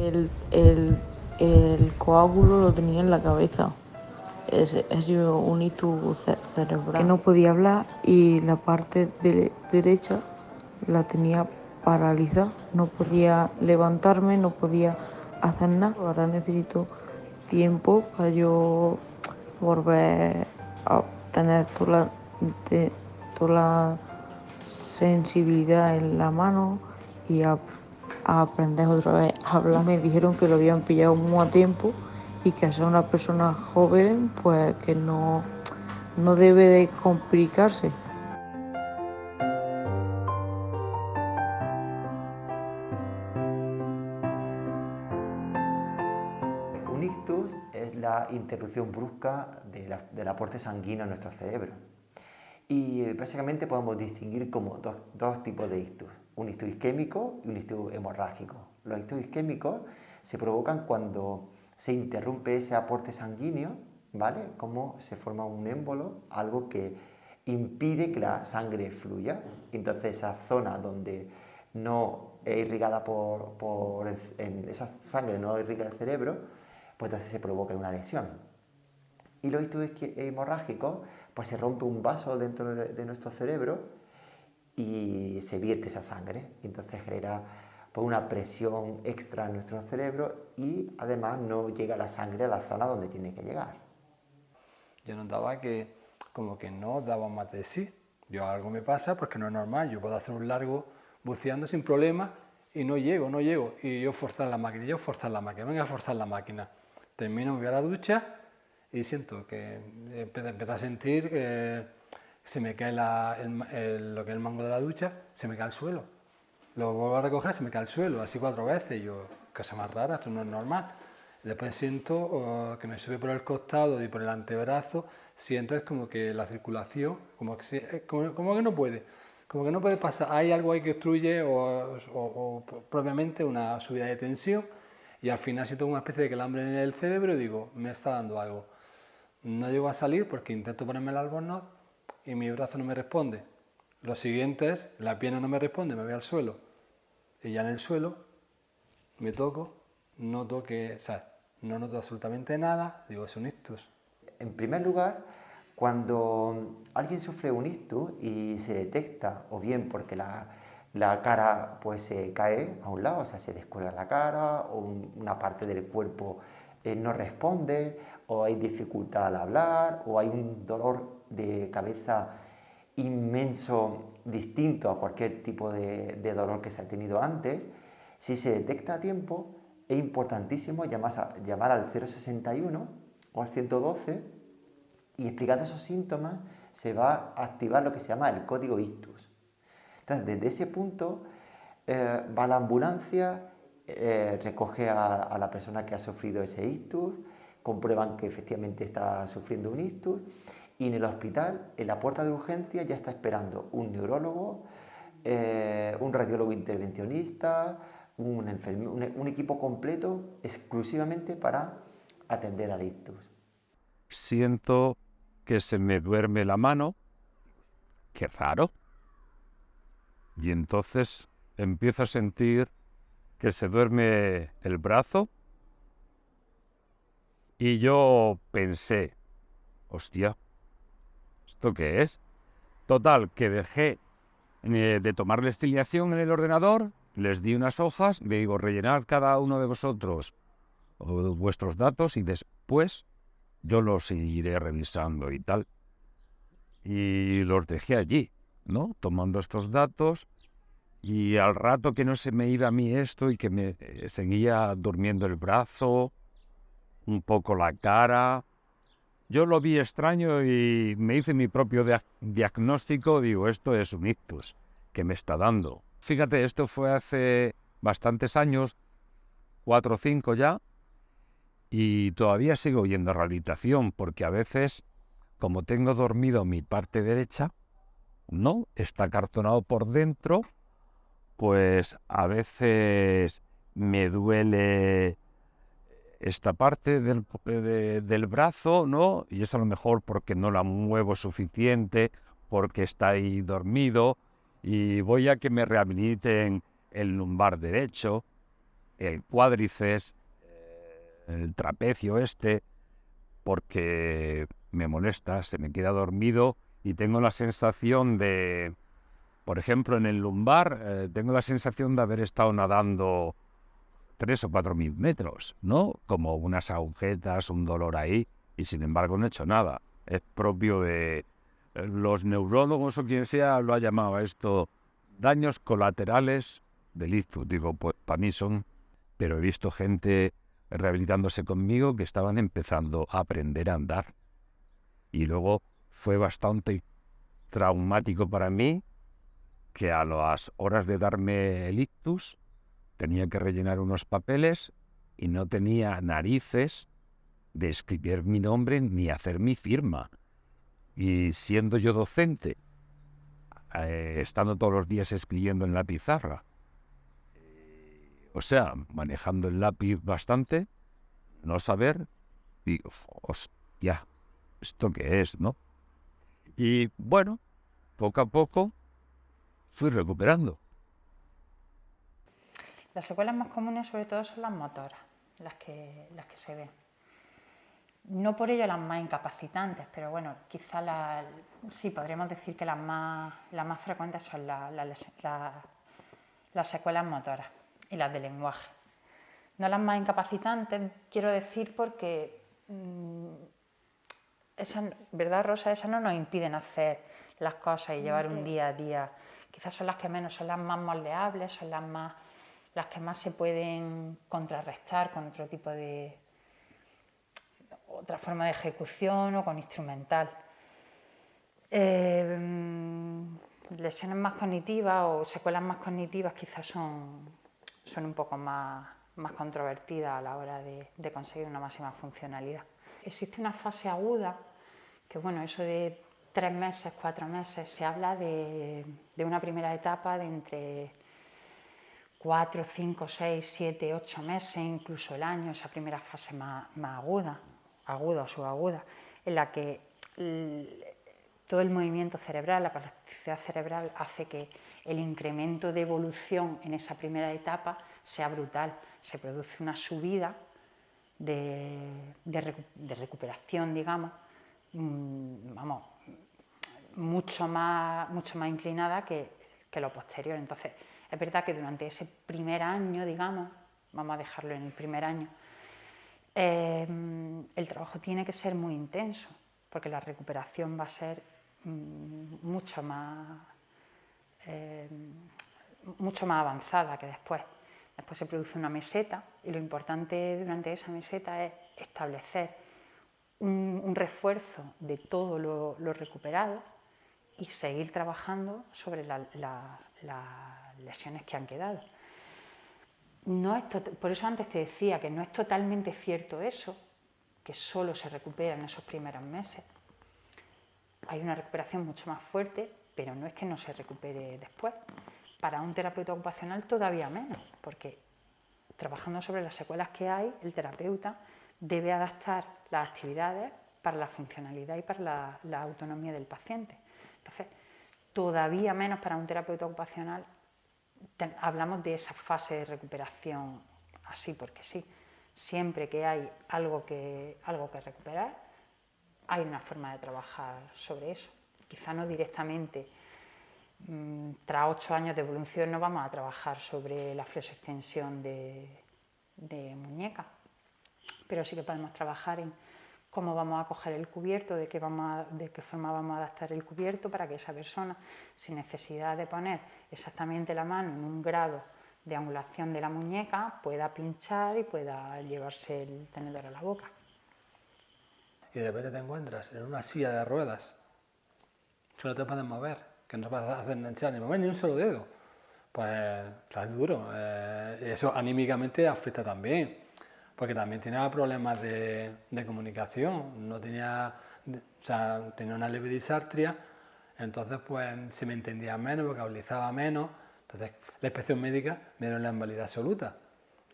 El coágulo lo tenía en la cabeza. Es un ictus cerebral. Que no podía hablar y la parte derecha la tenía paralizada. No podía levantarme, no podía hacer nada. Ahora necesito tiempo para yo volver a tener toda la sensibilidad en la mano y a aprender otra vez a hablar. Me dijeron que lo habían pillado muy a tiempo y que al ser una persona joven, pues que no debe de complicarse. Un ictus es la interrupción brusca del aporte sanguíneo a nuestro cerebro. Y básicamente podemos distinguir como dos tipos de ictus, un ictus isquémico y un ictus hemorrágico. Los ictus isquémicos se provocan cuando se interrumpe ese aporte sanguíneo, ¿vale? Como se forma un émbolo, algo que impide que la sangre fluya. Entonces esa zona donde no es irrigada esa sangre no irriga el cerebro, pues entonces se provoca una lesión. Y los ictus hemorrágicos, pues se rompe un vaso dentro de nuestro cerebro y se vierte esa sangre. Y entonces genera pues, una presión extra en nuestro cerebro y además no llega la sangre a la zona donde tiene que llegar. Yo notaba que como que no daba más de sí. Yo algo me pasa porque no es normal. Yo puedo hacer un largo buceando sin problema y no llego. Y yo forzar la máquina, venga a forzar la máquina. Termino, me voy a la ducha y siento que empiezo a sentir que se me cae lo que es el mango de la ducha, se me cae al suelo. Lo vuelvo a recoger, se me cae al suelo, así 4 veces. Y yo, cosa más rara, esto no es normal. Después siento que me sube por el costado y por el antebrazo, siento es como que la circulación, como que no puede. Como que no puede pasar, hay algo ahí que obstruye o propiamente una subida de tensión y al final siento una especie de calambre en el cerebro y digo, me está dando algo. No llego a salir porque intento ponerme el albornoz y mi brazo no me responde. Lo siguiente es, la pierna no me responde, me voy al suelo. Y ya en el suelo me toco, noto que, o sea, no noto absolutamente nada, digo, es un ictus. En primer lugar, cuando alguien sufre un ictus y se detecta, o bien porque la cara pues se cae a un lado, o sea, se descuelga la cara, o una parte del cuerpo no responde, o hay dificultad al hablar, o hay un dolor de cabeza inmenso distinto a cualquier tipo de dolor que se ha tenido antes, si se detecta a tiempo, es importantísimo llamar al 061 o al 112 y explicando esos síntomas se va a activar lo que se llama el código ictus. Entonces, desde ese punto va la ambulancia, recoge a la persona que ha sufrido ese ictus, comprueban que efectivamente está sufriendo un ictus y en el hospital, en la puerta de urgencia, ya está esperando un neurólogo, un radiólogo intervencionista, un equipo completo exclusivamente para atender al ictus. Siento que se me duerme la mano, qué raro, y entonces empiezo a sentir que se duerme el brazo y yo pensé, hostia, ¿esto qué es? Total, que dejé de tomar la exfoliación en el ordenador, les di unas hojas, le digo, rellenad cada uno de vosotros vuestros datos y después yo los iré revisando y tal. Y los dejé allí, ¿no? Tomando estos datos y al rato que no se me iba a mí esto y que me seguía durmiendo el brazo, un poco la cara. Yo lo vi extraño y me hice mi propio diagnóstico. Digo, esto es un ictus que me está dando. Fíjate, esto fue hace bastantes años, 4 o 5 ya, y todavía sigo yendo a rehabilitación porque a veces, como tengo dormido mi parte derecha, no está acartonado por dentro, pues a veces me duele esta parte del brazo, ¿no? Y es a lo mejor porque no la muevo suficiente, porque está ahí dormido, y voy a que me rehabiliten el lumbar derecho. el cuádriceps, el trapecio porque me molesta, se me queda dormido y tengo la sensación de, por ejemplo, en el lumbar, tengo la sensación de haber estado nadando 3 o 4 mil metros, ¿no? Como unas agujetas, un dolor ahí, y sin embargo no he hecho nada. Es propio de los neurólogos o quien sea lo ha llamado a esto daños colaterales del ictus. Digo, pues para mí son, pero he visto gente rehabilitándose conmigo que estaban empezando a aprender a andar. Y luego fue bastante traumático para mí que a las horas de darme el ictus tenía que rellenar unos papeles y no tenía narices de escribir mi nombre ni hacer mi firma. Y siendo yo docente, estando todos los días escribiendo en la pizarra, o sea, manejando el lápiz bastante, no saber, digo, hostia, ¿esto qué es, no? Y bueno, poco a poco fui recuperando. Las secuelas más comunes sobre todo son las motoras, las que se ven. No por ello las más incapacitantes, pero bueno, quizá sí podríamos decir que las más frecuentes son las secuelas motoras y las de lenguaje. No las más incapacitantes, quiero decir, porque esas, ¿verdad, Rosa? Esas no nos impiden hacer las cosas y llevar un día a día. Quizás son las que menos, son las más moldeables, son las que más se pueden contrarrestar con otro tipo de otra forma de ejecución o con instrumental. Lesiones más cognitivas o secuelas más cognitivas quizás son un poco más controvertidas a la hora de conseguir una máxima funcionalidad. Existe una fase aguda, que bueno, eso de 3 meses, 4 meses, se habla de una primera etapa de entre 4, 5, 6, 7, 8 meses, incluso el año, esa primera fase más aguda o subaguda, en la que todo el movimiento cerebral, la plasticidad cerebral, hace que el incremento de evolución en esa primera etapa sea brutal. Se produce una subida de recuperación, digamos, mucho más inclinada que lo posterior. Entonces, es verdad que durante ese primer año, digamos, vamos a dejarlo en el primer año, el trabajo tiene que ser muy intenso, porque la recuperación va a ser mucho más avanzada que después. Después se produce una meseta y lo importante durante esa meseta es establecer un refuerzo de todo lo recuperado y seguir trabajando sobre las lesiones que han quedado. Por eso antes te decía que no es totalmente cierto eso, que solo se recupera en esos primeros meses. Hay una recuperación mucho más fuerte, pero no es que no se recupere después. Para un terapeuta ocupacional todavía menos, porque trabajando sobre las secuelas que hay, el terapeuta debe adaptar las actividades para la funcionalidad y para la autonomía del paciente. Entonces, todavía menos para un terapeuta ocupacional hablamos de esa fase de recuperación así porque sí. Siempre que hay algo que recuperar, hay una forma de trabajar sobre eso. Quizá no directamente, tras 8 años de evolución no vamos a trabajar sobre la flexoextensión de muñeca, pero sí que podemos trabajar en cómo vamos a coger el cubierto, de qué forma vamos a adaptar el cubierto para que esa persona, sin necesidad de poner exactamente la mano en un grado de angulación de la muñeca, pueda pinchar y pueda llevarse el tenedor a la boca. Y de repente te encuentras en una silla de ruedas, que no te puedes mover, que no vas a hacer ni mover ni un solo dedo. Pues es duro. Eso anímicamente afecta también, porque también tenía problemas de comunicación, tenía una leve disartria, entonces pues se me entendía menos, vocalizaba menos, entonces la inspección médica me dio la invalidez absoluta.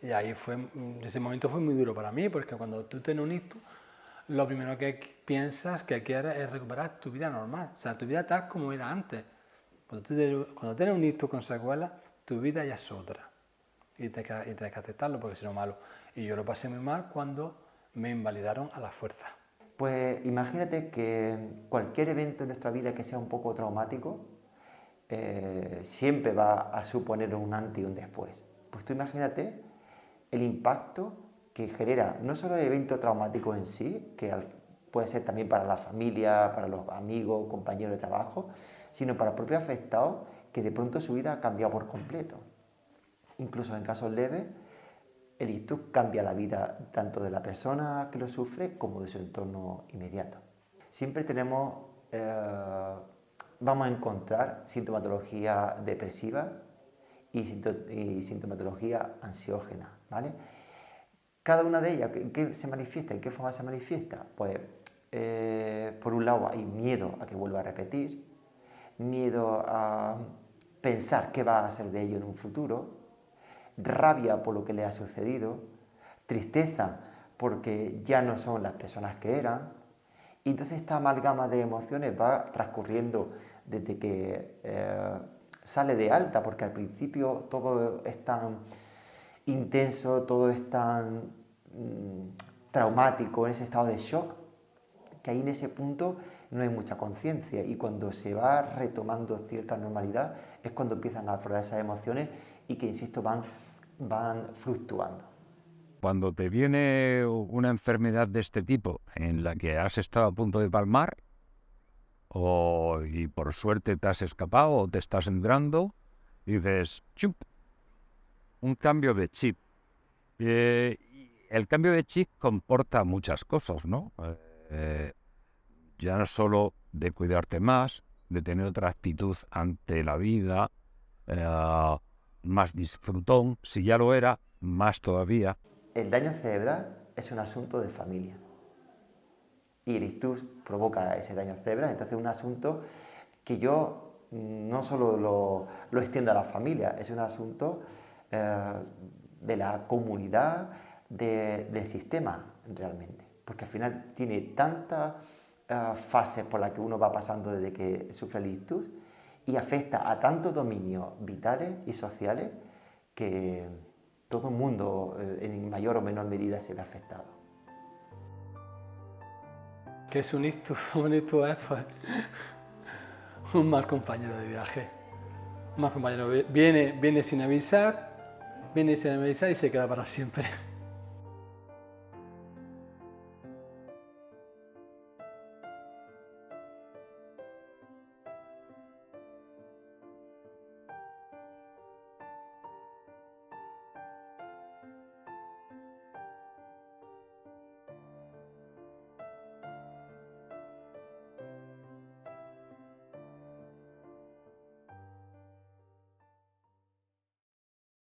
Y ahí ese momento fue muy duro para mí, porque cuando tú tienes un ictus, lo primero que piensas que quieres es recuperar tu vida normal, o sea, tu vida tal como era antes. Cuando tienes un ictus con secuelas, tu vida ya es otra. y tienes que aceptarlo porque si no malo. Y yo lo pasé muy mal cuando me invalidaron a la fuerza. Pues imagínate que cualquier evento en nuestra vida que sea un poco traumático, siempre va a suponer un antes y un después. Pues tú imagínate el impacto que genera no solo el evento traumático en sí, que puede ser también para la familia, para los amigos, compañeros de trabajo, sino para el propio afectado que de pronto su vida ha cambiado por completo. Incluso en casos leves, el ictus cambia la vida tanto de la persona que lo sufre como de su entorno inmediato. Siempre vamos a encontrar sintomatología depresiva y sintomatología ansiógena, ¿vale? Cada una de ellas, ¿en qué se manifiesta? ¿En qué forma se manifiesta? Pues, por un lado, hay miedo a que vuelva a repetir, miedo a pensar qué va a ser de ello en un futuro, rabia por lo que le ha sucedido, tristeza porque ya no son las personas que eran, y entonces esta amalgama de emociones va transcurriendo desde que sale de alta, porque al principio todo es tan intenso, todo es tan traumático, en ese estado de shock, que ahí en ese punto no hay mucha conciencia, y cuando se va retomando cierta normalidad es cuando empiezan a aflorar esas emociones y que, insisto, van fluctuando. Cuando te viene una enfermedad de este tipo en la que has estado a punto de palmar y por suerte te has escapado o te estás entrando, dices, ¡chup!, un cambio de chip. El cambio de chip comporta muchas cosas, ¿no? Ya no solo de cuidarte más, de tener otra actitud ante la vida, más disfrutón, si ya lo era, más todavía. El daño cerebral es un asunto de familia y el ictus provoca ese daño cerebral, entonces es un asunto que yo no solo lo extiendo a la familia, es un asunto de la comunidad, del sistema realmente, porque al final tiene tantas fases por las que uno va pasando desde que sufre el ictus y afecta a tantos dominios vitales y sociales que todo el mundo en mayor o menor medida se ve afectado. ¿Qué es un ictus? Un ictus es pues, un mal compañero de viaje. Un mal compañero viene sin avisar y se queda para siempre.